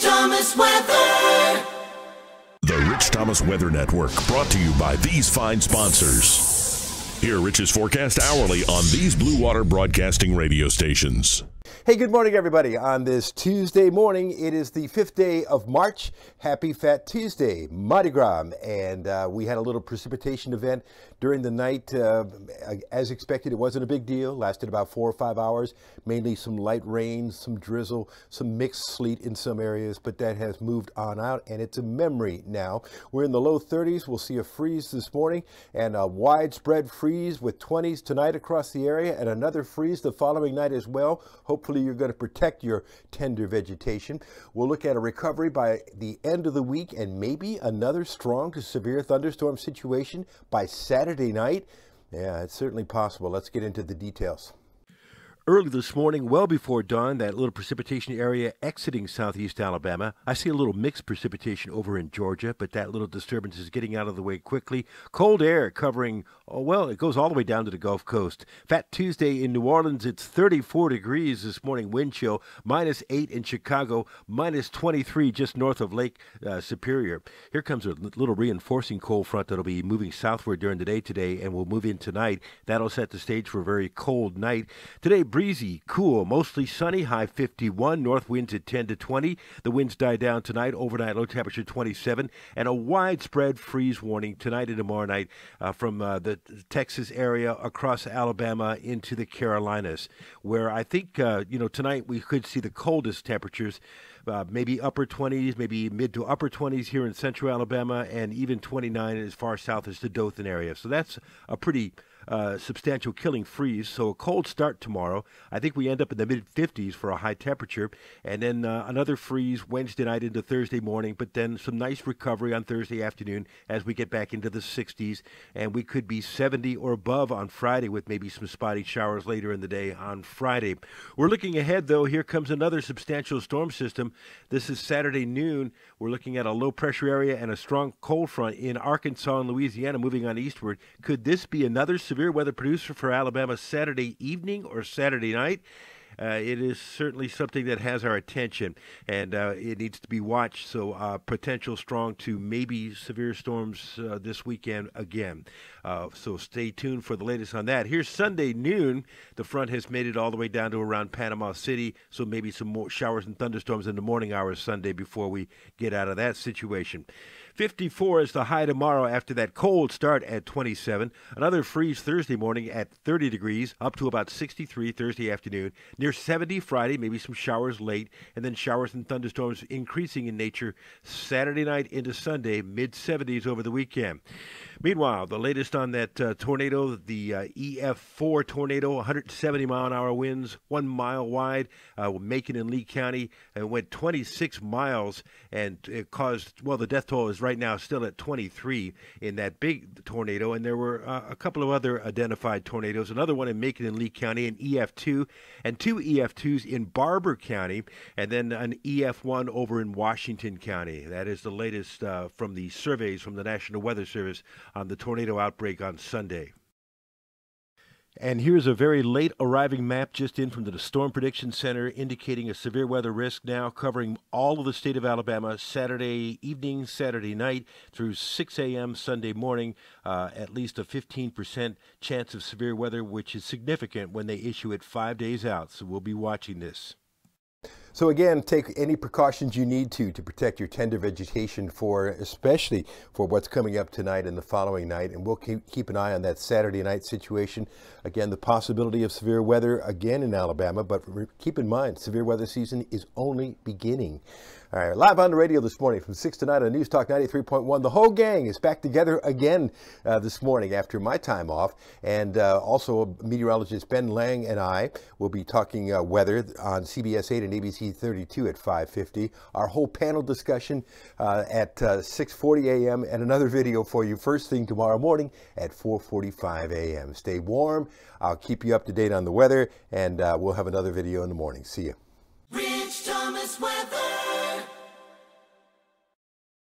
Rich Thomas Weather. The Rich Thomas Weather Network, brought to you by these fine sponsors. Hear Rich's forecast hourly on these Blue Water Broadcasting radio stations. Hey, good morning, everybody. On this Tuesday morning, it is the 5th day of March. Happy Fat Tuesday, Mardi Gras. And we had a little precipitation event during the night. As expected, it wasn't a big deal. Lasted about 4 or 5 hours. Mainly some light rain, some drizzle, some mixed sleet in some areas, but that has moved on out, and it's a memory now. We're in the low 30s. We'll see a freeze this morning and a widespread freeze with 20s tonight across the area, and another freeze the following night as well. Hopefully you're going to protect your tender vegetation. We'll look at a recovery by the end of the week and maybe another strong to severe thunderstorm situation by Saturday night. Yeah, it's certainly possible. Let's get into the details. Early this morning, well before dawn, that little precipitation area exiting southeast Alabama. I see a little mixed precipitation over in Georgia, but that little disturbance is getting out of the way quickly. Cold air covering, it goes all the way down to the Gulf Coast. Fat Tuesday in New Orleans, it's 34 degrees this morning, wind chill, -8 in Chicago, -23 just north of Lake Superior. Here comes a little reinforcing cold front that'll be moving southward during the day today and will move in tonight. That'll set the stage for a very cold night. Today, breezy, cool, mostly sunny, high 51, north winds at 10 to 20. The winds die down tonight, overnight low temperature 27, and a widespread freeze warning tonight and tomorrow night from the Texas area across Alabama into the Carolinas, where I think, tonight we could see the coldest temperatures. Maybe upper 20s, maybe mid to upper 20s here in central Alabama, and even 29 as far south as the Dothan area. So that's a pretty substantial killing freeze. So a cold start tomorrow. I think we end up in the mid-50s for a high temperature, and then another freeze Wednesday night into Thursday morning, but then some nice recovery on Thursday afternoon as we get back into the 60s, and we could be 70 or above on Friday with maybe some spotty showers later in the day on Friday. We're looking ahead, though. Here comes another substantial storm system. This is Saturday noon. We're looking at a low-pressure area and a strong cold front in Arkansas and Louisiana moving on eastward. Could this be another severe weather producer for Alabama Saturday evening or Saturday night? It is certainly something that has our attention, and it needs to be watched. So potential strong to maybe severe storms this weekend again. So stay tuned for the latest on that. Here's Sunday noon. The front has made it all the way down to around Panama City, so maybe some more showers and thunderstorms in the morning hours Sunday before we get out of that situation. 54 is the high tomorrow after that cold start at 27. Another freeze Thursday morning at 30 degrees, up to about 63 Thursday afternoon. Near 70 Friday, maybe some showers late, and then showers and thunderstorms increasing in nature Saturday night into Sunday, mid-70s over the weekend. Meanwhile, the latest on that tornado, the EF4 tornado, 170-mile-an-hour winds, 1 mile wide, Macon and Lee County, and went 26 miles, and it caused, the death toll is right now still at 23 in that big tornado, and there were a couple of other identified tornadoes, another one in Macon and Lee County, an EF2, and 2 EF2s in Barber County, and then an EF1 over in Washington County. That is the latest from the surveys from the National Weather Service on the tornado outbreak on Sunday. And here's a very late arriving map just in from the Storm Prediction Center indicating a severe weather risk now covering all of the state of Alabama Saturday evening, Saturday night through 6 a.m. Sunday morning. At least a 15% chance of severe weather, which is significant when they issue it 5 days out. So we'll be watching this. So again, take any precautions you need to protect your tender vegetation especially for what's coming up tonight and the following night. And we'll keep an eye on that Saturday night situation. Again, the possibility of severe weather again in Alabama, but keep in mind, severe weather season is only beginning. All right, live on the radio this morning from 6 to 9 on News Talk 93.1. The whole gang is back together again this morning after my time off. And also meteorologist Ben Lang and I will be talking weather on CBS 8 and ABC 32 at 5:50. Our whole panel discussion at 6:40 a.m. and another video for you first thing tomorrow morning at 4:45 a.m. Stay warm. I'll keep you up to date on the weather, and we'll have another video in the morning. See you.